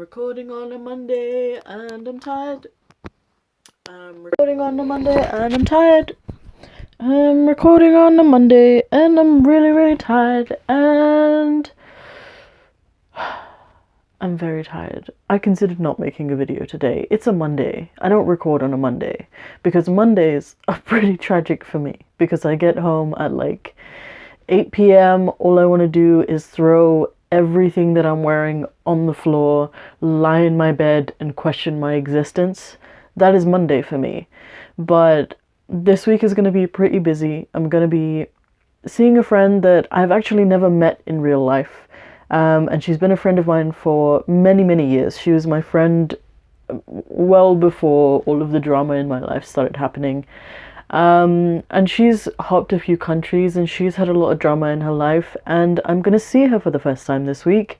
recording on a Monday and I'm tired. I'm recording on a Monday and I'm tired. I'm recording on a Monday and I'm really, really tired. And I'm very tired. I considered not making a video today. It's a Monday. I don't record on a Monday because Mondays are pretty tragic for me because I get home at like 8 p.m. All I want to do is throw everything that I'm wearing on the floor, lie in my bed, and question my existence. That is Monday for me. But this week is going to be pretty busy. I'm going to be seeing a friend that I've actually never met in real life. And she's been a friend of mine for many, many years. She was my friend well before all of the drama in my life started happening. And she's hopped a few countries and she's had a lot of drama in her life, and I'm going to see her for the first time this week,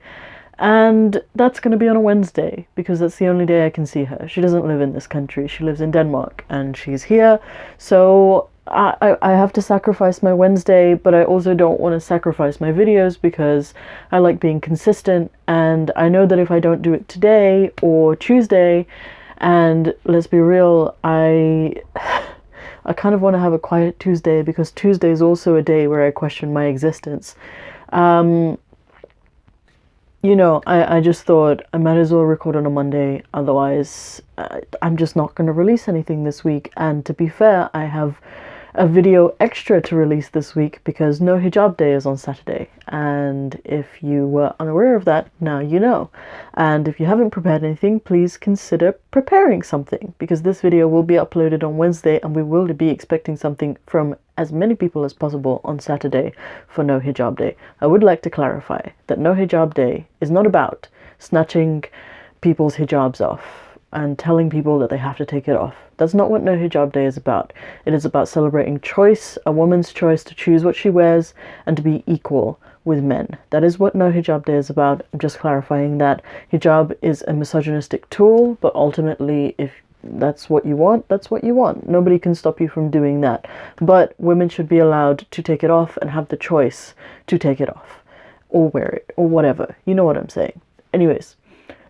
and that's going to be on a Wednesday because that's the only day I can see her. She doesn't live in this country, she lives in Denmark, and she's here, so I have to sacrifice my Wednesday, but I also don't want to sacrifice my videos because I like being consistent, and I know that if I don't do it today or Tuesday, and let's be real, I kind of want to have a quiet Tuesday because Tuesday is also a day where I question my existence. I just thought I might as well record on a Monday, otherwise I'm just not going to release anything this week. And to be fair, I have a video extra to release this week because No Hijab Day is on Saturday, and if you were unaware of that, now you know. And if you haven't prepared anything, please consider preparing something, because this video will be uploaded on Wednesday and we will be expecting something from as many people as possible on Saturday for No Hijab Day. I would like to clarify that No Hijab Day is not about snatching people's hijabs off and telling people that they have to take it off. That's not what No Hijab Day is about. It is about celebrating choice, a woman's choice to choose what she wears and to be equal with men. That is what No Hijab Day is about. I'm just clarifying that hijab is a misogynistic tool, but ultimately, if that's what you want, that's what you want. Nobody can stop you from doing that. But women should be allowed to take it off and have the choice to take it off or wear it or whatever. You know what I'm saying. Anyways,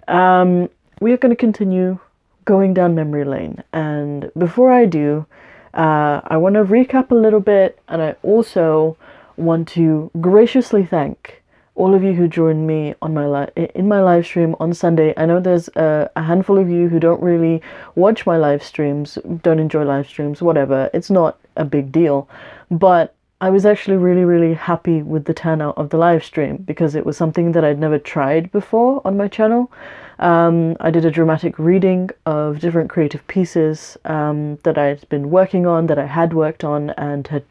we are going to continue going down memory lane, and before I do, I want to recap a little bit, and I also want to graciously thank all of you who joined me on in my live stream on Sunday. I know there's a handful of you who don't really watch my live streams, don't enjoy live streams, whatever. It's not a big deal, but I was actually really, really happy with the turnout of the live stream because it was something that I'd never tried before on my channel. I did a dramatic reading of different creative pieces that I'd been working on, that I had worked on, and had,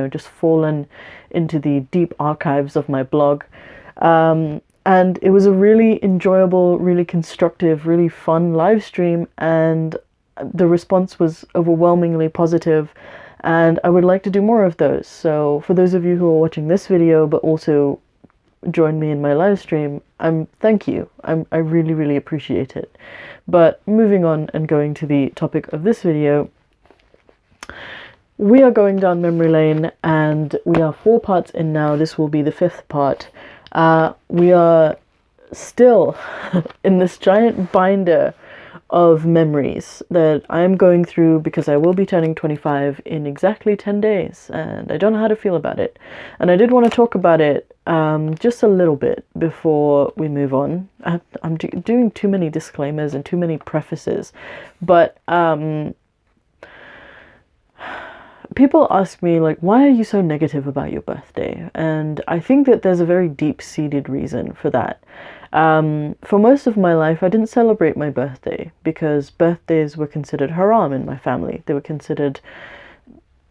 just fallen into the deep archives of my blog. And it was a really enjoyable, really constructive, really fun live stream, and the response was overwhelmingly positive, and I would like to do more of those. So for those of you who are watching this video but also join me in my live stream, thank you. I really, really appreciate it. But moving on and going to the topic of this video, we are going down memory lane, and we are 4 parts in now. This will be the 5th part. We are still in this giant binder of memories that I'm going through because I will be turning 25 in exactly 10 days, and I don't know how to feel about it. And I did want to talk about it just a little bit before we move on. I'm doing too many disclaimers and too many prefaces, but people ask me, like, why are you so negative about your birthday? And I think that there's a very deep-seated reason for that. For most of my life, I didn't celebrate my birthday because birthdays were considered haram in my family. They were considered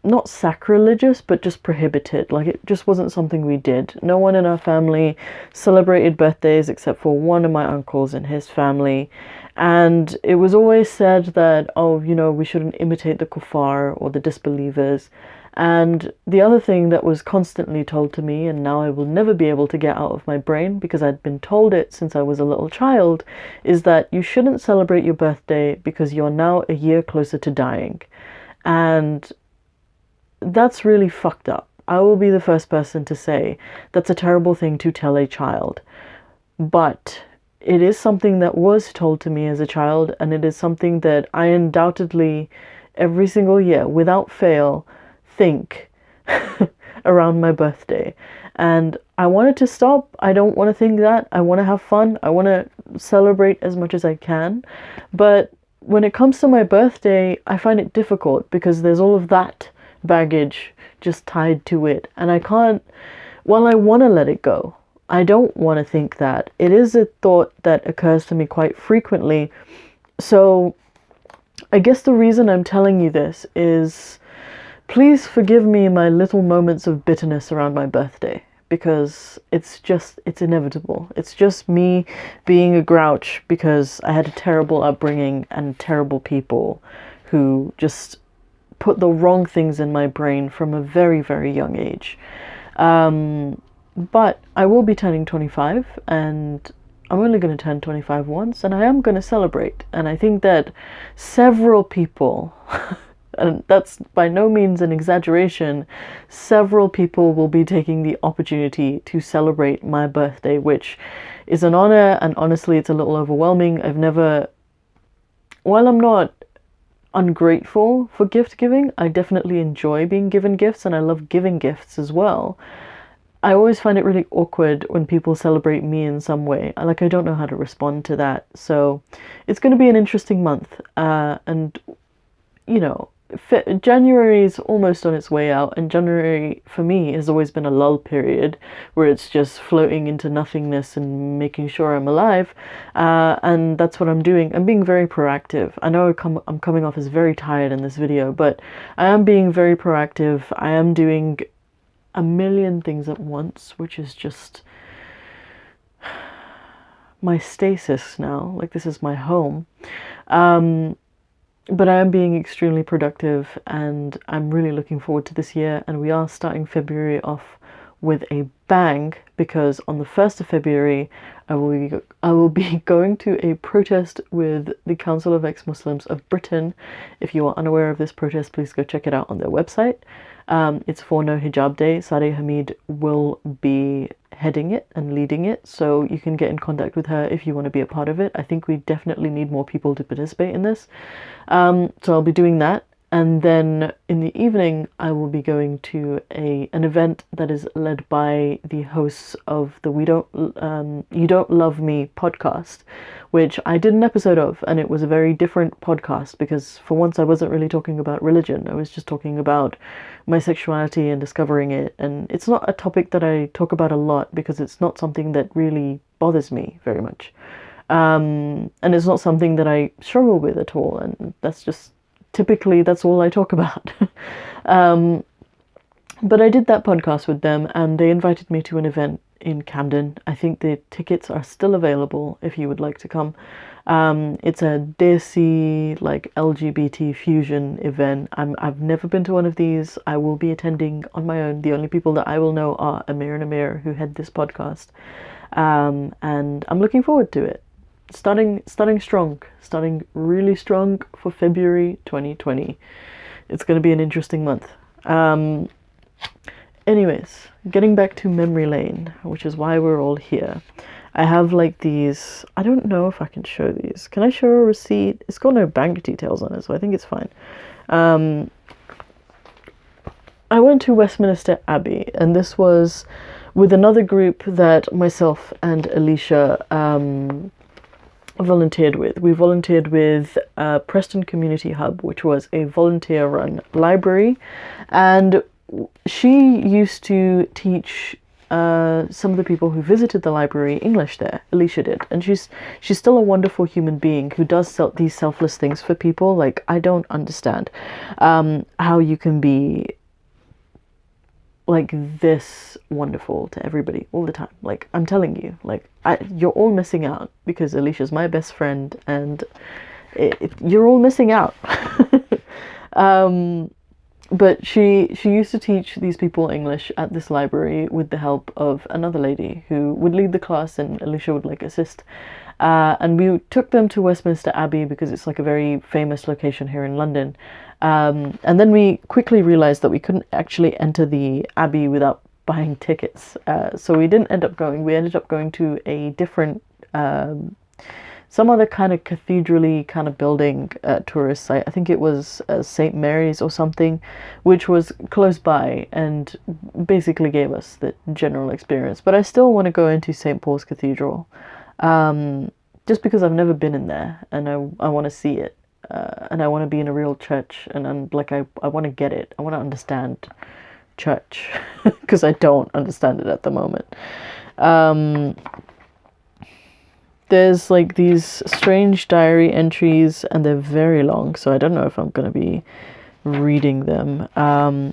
not sacrilegious, but just prohibited. Like, it just wasn't something we did. No one in our family celebrated birthdays except for one of my uncles and his family. And it was always said that, we shouldn't imitate the kuffar or the disbelievers. And the other thing that was constantly told to me, and now I will never be able to get out of my brain because I'd been told it since I was a little child, is that you shouldn't celebrate your birthday because you're now a year closer to dying. And that's really fucked up. I will be the first person to say that's a terrible thing to tell a child. But it is something that was told to me as a child, and it is something that I undoubtedly, every single year, without fail, think around my birthday. And I want it to stop. I don't want to think that. I want to have fun. I want to celebrate as much as I can. But when it comes to my birthday, I find it difficult because there's all of that baggage just tied to it. And I can't, while I want to let it go, I don't want to think that. It is a thought that occurs to me quite frequently. So I guess the reason I'm telling you this is, please forgive me my little moments of bitterness around my birthday, because it's inevitable. It's just me being a grouch because I had a terrible upbringing and terrible people who just put the wrong things in my brain from a very, very young age. But I will be turning 25, and I'm only going to turn 25 once, and I am going to celebrate. And I think that several people, and that's by no means an exaggeration, several people will be taking the opportunity to celebrate my birthday, which is an honor, and honestly, it's a little overwhelming. While I'm not ungrateful for gift giving, I definitely enjoy being given gifts, and I love giving gifts as well. I always find it really awkward when people celebrate me in some way. I don't know how to respond to that. So it's going to be an interesting month. And, you know, January is almost on its way out. And January, for me, has always been a lull period where it's just floating into nothingness and making sure I'm alive. And that's what I'm doing. I'm being very proactive. I know I'm coming off as very tired in this video, but I am being very proactive. I am doing a million things at once, which is just my stasis now. Like, this is my home. But I am being extremely productive, and I'm really looking forward to this year. And we are starting February off with a bang, because on the 1st of February, I will be going to a protest with the Council of Ex-Muslims of Britain. If you are unaware of this protest, please go check it out on their website. It's for No Hijab Day. Sadeh Hamid will be heading it and leading it, so you can get in contact with her if you want to be a part of it. I think we definitely need more people to participate in this. So I'll be doing that. And then in the evening, I will be going to an event that is led by the hosts of the You Don't Love Me podcast, which I did an episode of, and it was a very different podcast because for once I wasn't really talking about religion. I was just talking about my sexuality and discovering it. And it's not a topic that I talk about a lot because it's not something that really bothers me very much. And it's not something that I struggle with at all. And typically that's all I talk about. But I did that podcast with them, and they invited me to an event in Camden. I think the tickets are still available if you would like to come. It's a Desi, LGBT fusion event. I've never been to one of these. I will be attending on my own. The only people that I will know are Amir and Amir, who head this podcast. And I'm looking forward to it. Starting really strong for February 2020. It's going to be an interesting month. Anyways, getting back to memory lane, which is why we're all here. I have these, I don't know if I can show these. Can I show a receipt? It's got no bank details on it, so I think it's fine. I went to Westminster Abbey, and this was with another group that myself and Alicia volunteered with. We volunteered with Preston Community Hub, which was a volunteer-run library, and she used to teach some of the people who visited the library English there. Alicia did, and she's still a wonderful human being who does these selfless things for people. I don't understand how you can be this wonderful to everybody all the time. I'm telling you, you're all missing out, because Alicia's my best friend, and you're all missing out. But she used to teach these people English at this library with the help of another lady who would lead the class, and Alicia would assist. And we took them to Westminster Abbey because it's a very famous location here in London. And then we quickly realized that we couldn't actually enter the Abbey without buying tickets. So we didn't end up going. We ended up going to a different some other kind of cathedral-y kind of building, tourist site. I think it was St. Mary's or something, which was close by and basically gave us the general experience. But I still want to go into St. Paul's Cathedral, just because I've never been in there, and I want to see it, and I want to be in a real church, and I want to get it. I want to understand church, because I don't understand it at the moment. There's like these strange diary entries, and they're very long, so I don't know if I'm going to be reading them.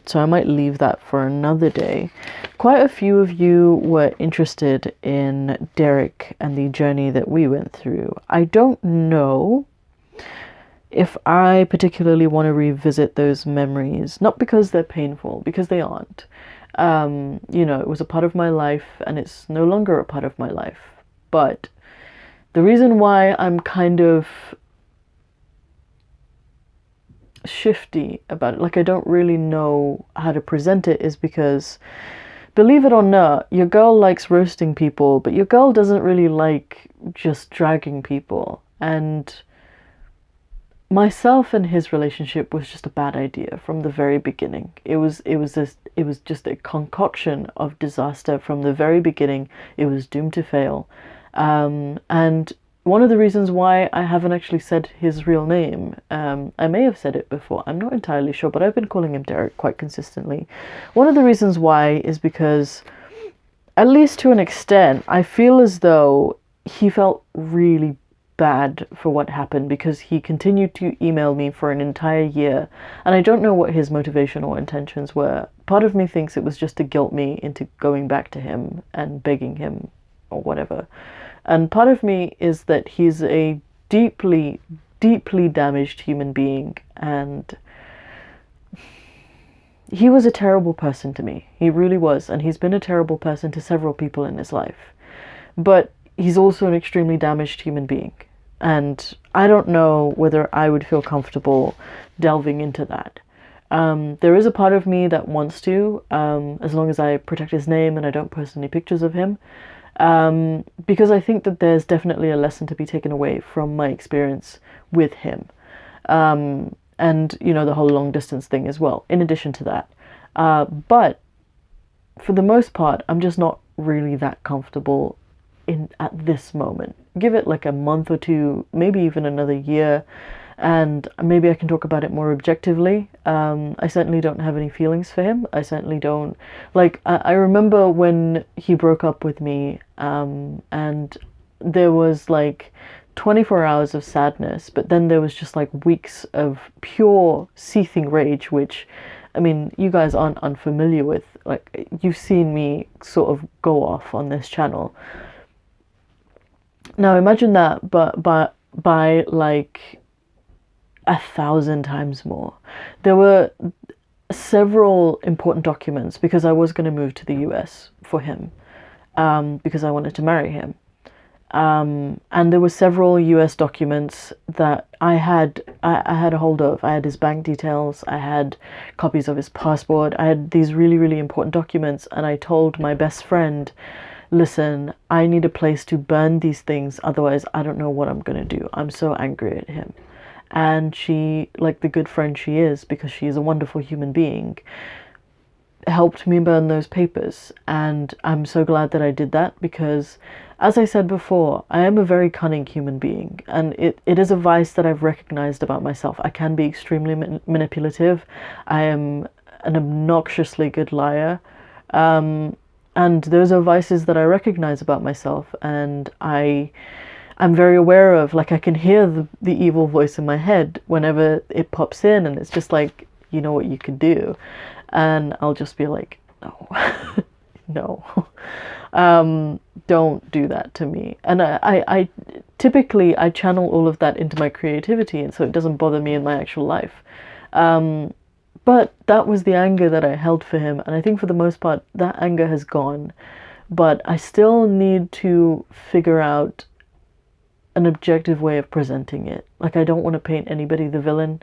So I might leave that for another day. Quite a few of you were interested in Derek and the journey that we went through. I don't know if I particularly want to revisit those memories, not because they're painful, because they aren't. It was a part of my life, and it's no longer a part of my life. But the reason why I'm kind of shifty about it, like I don't really know how to present it, is because, believe it or not, your girl likes roasting people, but your girl doesn't really like just dragging people. And myself and his relationship was just a bad idea from the very beginning. It was just a concoction of disaster from the very beginning. It was doomed to fail. And one of the reasons why I haven't actually said his real name, I may have said it before, I'm not entirely sure, but I've been calling him Derek quite consistently. One of the reasons why is because, at least to an extent, I feel as though he felt really bad for what happened, because he continued to email me for an entire year, and I don't know what his motivation or intentions were. Part of me thinks it was just to guilt me into going back to him and begging him or whatever. And part of me is that he's a deeply, deeply damaged human being, and he was a terrible person to me. He really was, and he's been a terrible person to several people in his life. But he's also an extremely damaged human being, and I don't know whether I would feel comfortable delving into that. There is a part of me that wants to, as long as I protect his name and I don't post any pictures of him. Because I think that there's definitely a lesson to be taken away from my experience with him. And, the whole long distance thing as well, in addition to that. But for the most part, I'm just not really that comfortable at this moment. Give it like a month or two, maybe even another year, and maybe I can talk about it more objectively. I certainly don't have any feelings for him. I certainly don't, I remember when he broke up with me, and there was 24 hours of sadness, but then there was just weeks of pure seething rage, which, I mean, you guys aren't unfamiliar with. You've seen me sort of go off on this channel. Now imagine that, but by 1,000 times more. There were several important documents, because I was going to move to the US for him, because I wanted to marry him. And there were several US documents that I had a hold of. I had his bank details, I had copies of his passport, I had these really, really important documents, and I told my best friend, listen, I need a place to burn these things, otherwise I don't know what I'm going to do. I'm so angry at him. And she, like the good friend she is, because she is a wonderful human being, helped me burn those papers. And I'm so glad that I did that, because, as I said before, I am a very cunning human being, and it is a vice that I've recognized about myself. I can be extremely manipulative. I am an obnoxiously good liar. And those are vices that I recognize about myself, and I'm very aware of. I can hear the evil voice in my head whenever it pops in, and it's just you know what you could do, and I'll just be like, no, no, don't do that to me. And I typically channel all of that into my creativity, and so it doesn't bother me in my actual life. But that was the anger that I held for him, and I think for the most part that anger has gone, but I still need to figure out an objective way of presenting it. I don't want to paint anybody the villain.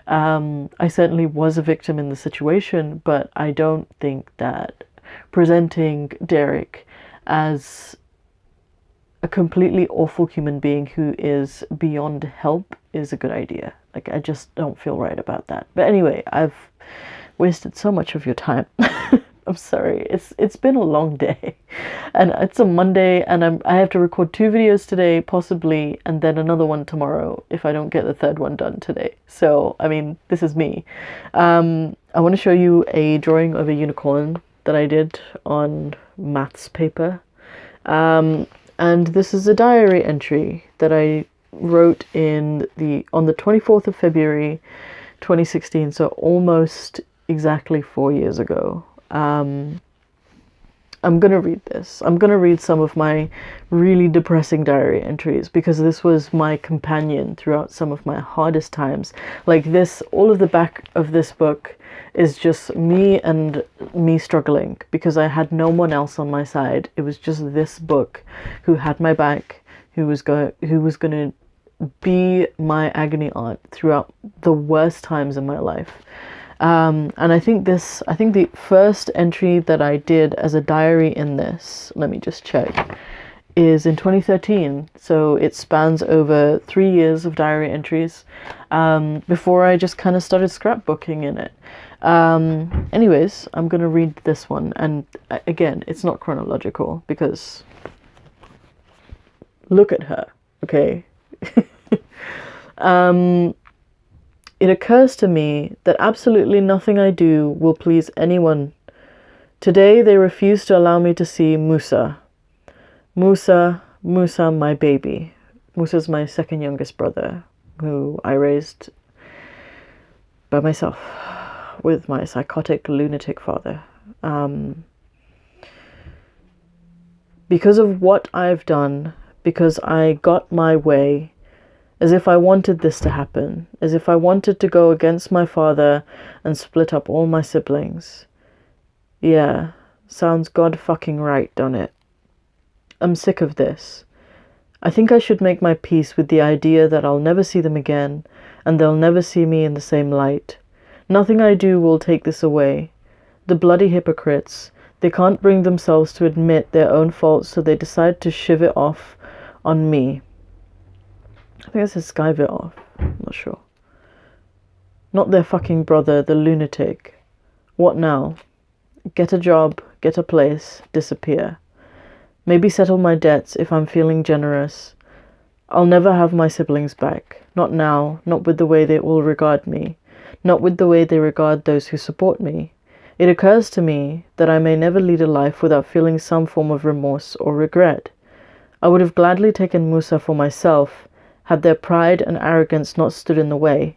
I certainly was a victim in the situation, but I don't think that presenting Derek as a completely awful human being who is beyond help is a good idea. Like, I just don't feel right about that. But anyway, I've wasted so much of your time. I'm sorry. It's been a long day, and it's a Monday, and I have to record 2 videos today, possibly, and then another one tomorrow if I don't get the 3rd one done today. So, I mean, this is me. I want to show you a drawing of a unicorn that I did on maths paper. And this is a diary entry that I wrote on the 24th of February 2016, so almost exactly 4 years ago. I'm gonna read this. I'm gonna read some of my really depressing diary entries, because this was my companion throughout some of my hardest times. Like this, all of the back of this book is just me and me struggling, because I had no one else on my side. It was just this book who had my back, who was gonna be my agony aunt throughout the worst times in my life. And I think the first entry that I did as a diary in this, let me just check, is in 2013. So it spans over 3 years of diary entries, before I just kind of started scrapbooking in it. Anyways, I'm gonna read this one, and again, it's not chronological, because look at her, okay? It occurs to me that absolutely nothing I do will please anyone. Today they refuse to allow me to see Musa. Musa, my baby. Musa's my 2nd youngest brother, who I raised by myself with my psychotic, lunatic father. Because of what I've done, because I got my way, as if I wanted this to happen, as if I wanted to go against my father and split up all my siblings. Yeah, sounds god fucking right, don't it? I'm sick of this. I think I should make my peace with the idea that I'll never see them again, and they'll never see me in the same light. Nothing I do will take this away. The bloody hypocrites. They can't bring themselves to admit their own faults, so they decide to shiv it off on me. I think it says skive it off. I'm not sure. Not their fucking brother, the lunatic. What now? Get a job, get a place, disappear. Maybe settle my debts if I'm feeling generous. I'll never have my siblings back. Not now, not with the way they all regard me. Not with the way they regard those who support me. It occurs to me that I may never lead a life without feeling some form of remorse or regret. I would have gladly taken Musa for myself, had their pride and arrogance not stood in the way.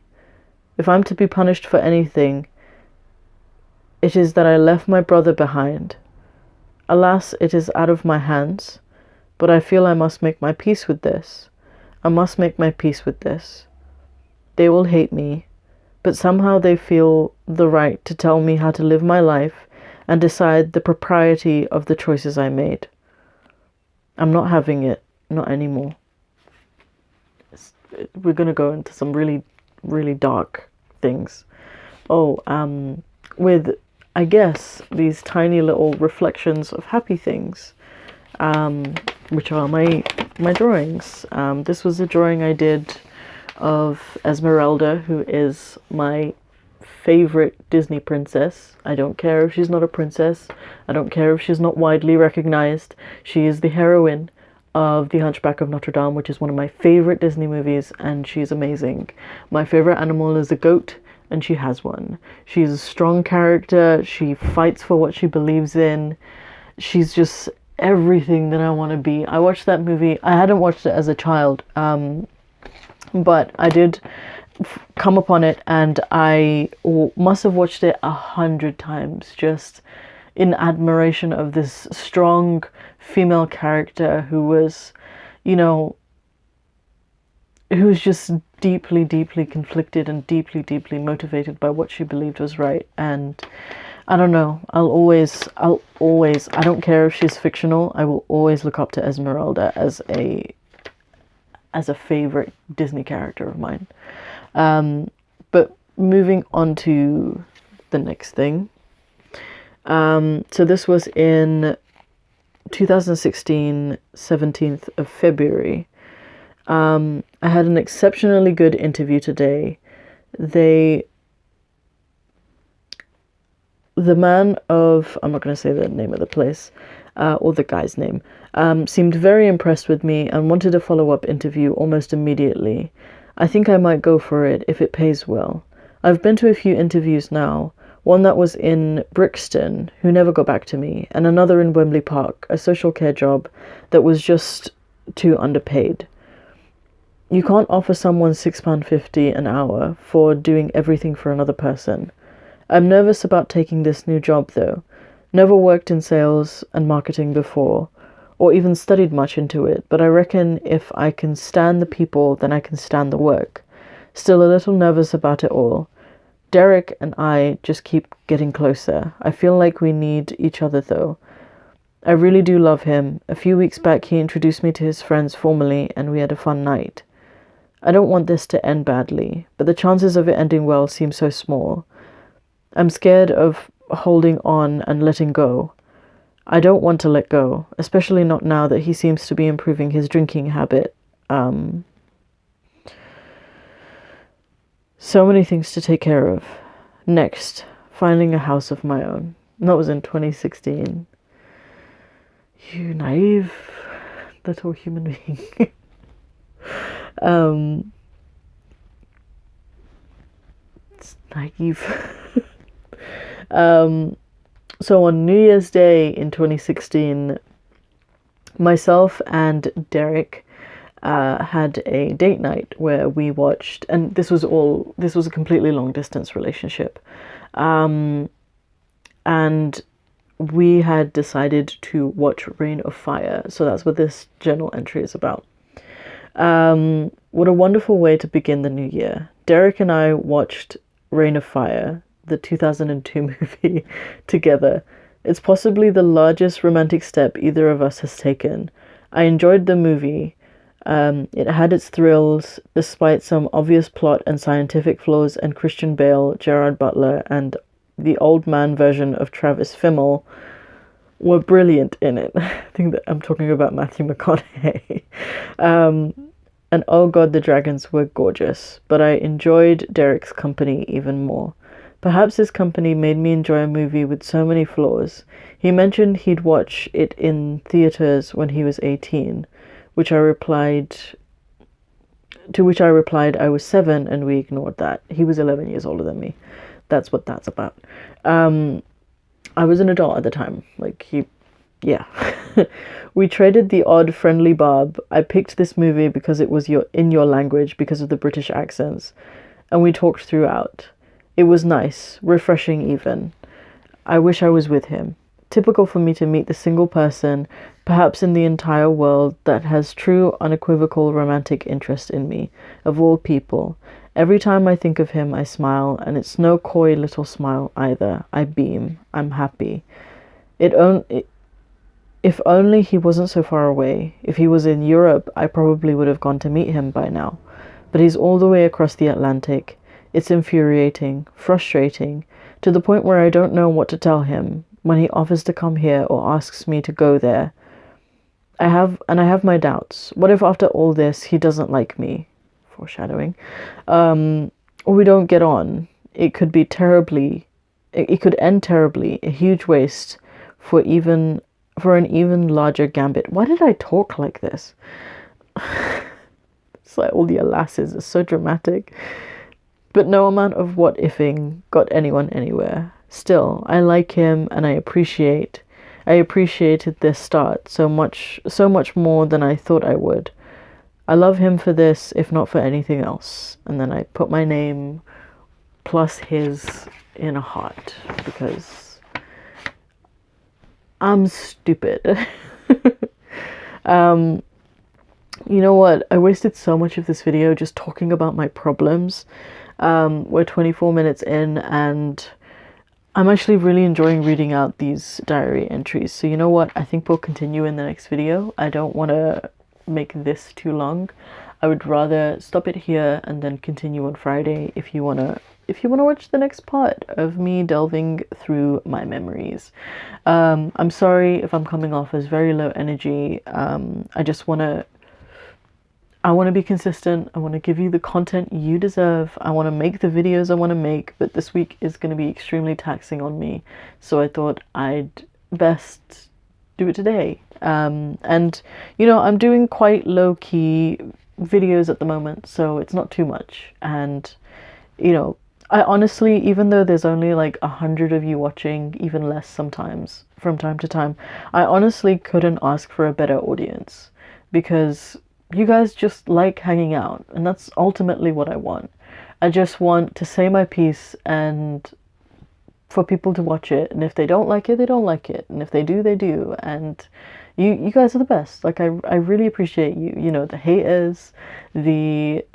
If I'm to be punished for anything, it is that I left my brother behind. Alas, it is out of my hands, but I feel I must make my peace with this. I must make my peace with this. They will hate me, but somehow they feel the right to tell me how to live my life and decide the propriety of the choices I made. I'm not having it, not anymore. We're going to go into some really, really dark things. With, I guess, these tiny little reflections of happy things, which are my drawings. This was a drawing I did of Esmeralda, who is my favorite Disney princess. I don't care if she's not a princess. I don't care if she's not widely recognized. She is the heroine of The Hunchback of Notre Dame, which is one of my favorite Disney movies, and she's amazing. My favorite animal is a goat, and she has one. She's a strong character. She fights for what she believes in. She's just everything that I want to be. I watched that movie. I hadn't watched it as a child, but I did come upon it, and I must have watched it 100 times, just in admiration of this strong female character who was, who was just deeply, deeply conflicted and deeply, deeply motivated by what she believed was right. And I don't know, I'll always, I don't care if she's fictional, I will always look up to Esmeralda as a favorite Disney character of mine. But moving on to the next thing. So this was in 2016, 17th of February. I had an exceptionally good interview today. The man of, I'm not going to say the name of the place, or the guy's name, seemed very impressed with me and wanted a follow-up interview almost immediately. I think I might go for it if it pays well. I've been to a few interviews now, one that was in Brixton, who never got back to me, and another in Wembley Park, a social care job that was just too underpaid. You can't offer someone £6.50 an hour for doing everything for another person. I'm nervous about taking this new job though. Never worked in sales and marketing before, or even studied much into it, but I reckon if I can stand the people, then I can stand the work. Still a little nervous about it all. Derek and I just keep getting closer. I feel like we need each other though. I really do love him. A few weeks back he introduced me to his friends formally and we had a fun night. I don't want this to end badly, but the chances of it ending well seem so small. I'm scared of holding on and letting go. I don't want to let go, especially not now that he seems to be improving his drinking habit. So many things to take care of. Next, finding a house of my own. And that was in 2016. You naive little human being. It's naive. So on New Year's Day in 2016, myself and Derek had a date night where we watched, and this was a completely long distance relationship, and we had decided to watch Reign of Fire. So that's what this journal entry is about. What a wonderful way to begin the new year. Derek and I watched Reign of Fire, the 2002 movie, together. It's possibly the largest romantic step either of us has taken. I enjoyed the movie. It had its thrills, despite some obvious plot and scientific flaws, and Christian Bale, Gerard Butler, and the old man version of Travis Fimmel were brilliant in it. I think that I'm talking about Matthew McConaughey. And oh god, the dragons were gorgeous, but I enjoyed Derek's company even more. Perhaps his company made me enjoy a movie with so many flaws. He mentioned he'd watch it in theaters when he was 18, to which I replied I was 7, and we ignored that. He was 11 years older than me. That's what that's about. I was an adult at the time. Yeah. We traded the odd friendly barb. I picked this movie because it was in your language because of the British accents, and we talked throughout. It was nice, refreshing even. I wish I was with him. Typical for me to meet the single person, perhaps in the entire world, that has true, unequivocal romantic interest in me, of all people. Every time I think of him, I smile, and it's no coy little smile either. I beam. I'm happy. If only he wasn't so far away. If he was in Europe, I probably would have gone to meet him by now. But he's all the way across the Atlantic. It's infuriating, frustrating, to the point where I don't know what to tell him when he offers to come here or asks me to go there. I have my doubts. What if after all this he doesn't like me? Foreshadowing. Or we don't get on. It could end terribly, a huge waste for an even larger gambit. Why did I talk like this? It's like all the alasses are so dramatic. But no amount of what-ifing got anyone anywhere. Still, I like him and I appreciated this start so much more than I thought I would. I love him for this, if not for anything else. And then I put my name plus his in a heart because I'm stupid. You know what? I wasted so much of this video just talking about my problems. We're 24 minutes in and I'm actually really enjoying reading out these diary entries. So you know what? I think we'll continue in the next video. I don't want to make this too long. I would rather stop it here and then continue on Friday if you wanna watch the next part of me delving through my memories. I'm sorry if I'm coming off as very low energy. I want to be consistent. I want to give you the content you deserve. I want to make the videos I want to make, but this week is going to be extremely taxing on me. So I thought I'd best do it today. And, you know, I'm doing quite low-key videos at the moment, so it's not too much. And, you know, I honestly, even though there's only like 100 of you watching, even less sometimes, from time to time, I honestly couldn't ask for a better audience, because you guys just like hanging out, and that's ultimately what I want. I just want to say my piece and for people to watch it, and if they don't like it, they don't like it, and if they do, they do. And you guys are the best. Like, I really appreciate you. You know, the haters, the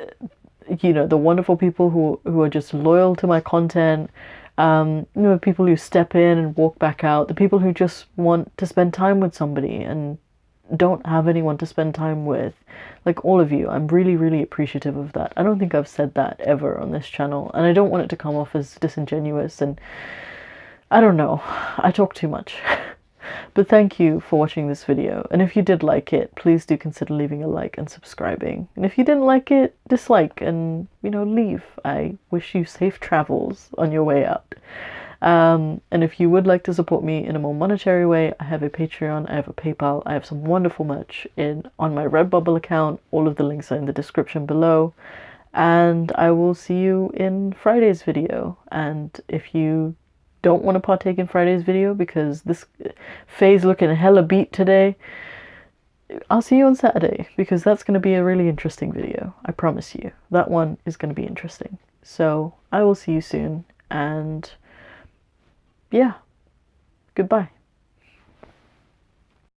wonderful people who are just loyal to my content. You know, people who step in and walk back out, the people who just want to spend time with somebody and don't have anyone to spend time with. Like, all of you, I'm really, really appreciative of that. I don't think I've said that ever on this channel, and I don't want it to come off as disingenuous, and I don't know, I talk too much. But thank you for watching this video, and if you did like it, please do consider leaving a like and subscribing. And if you didn't like it, dislike and, you know, leave. I wish you safe travels on your way out. And if you would like to support me in a more monetary way, I have a Patreon, I have a PayPal, I have some wonderful merch on my Redbubble account. All of the links are in the description below. And I will see you in Friday's video. And if you don't want to partake in Friday's video because this Faye's looking hella beat today, I'll see you on Saturday, because that's going to be a really interesting video. I promise you. That one is going to be interesting. So I will see you soon, and yeah, goodbye.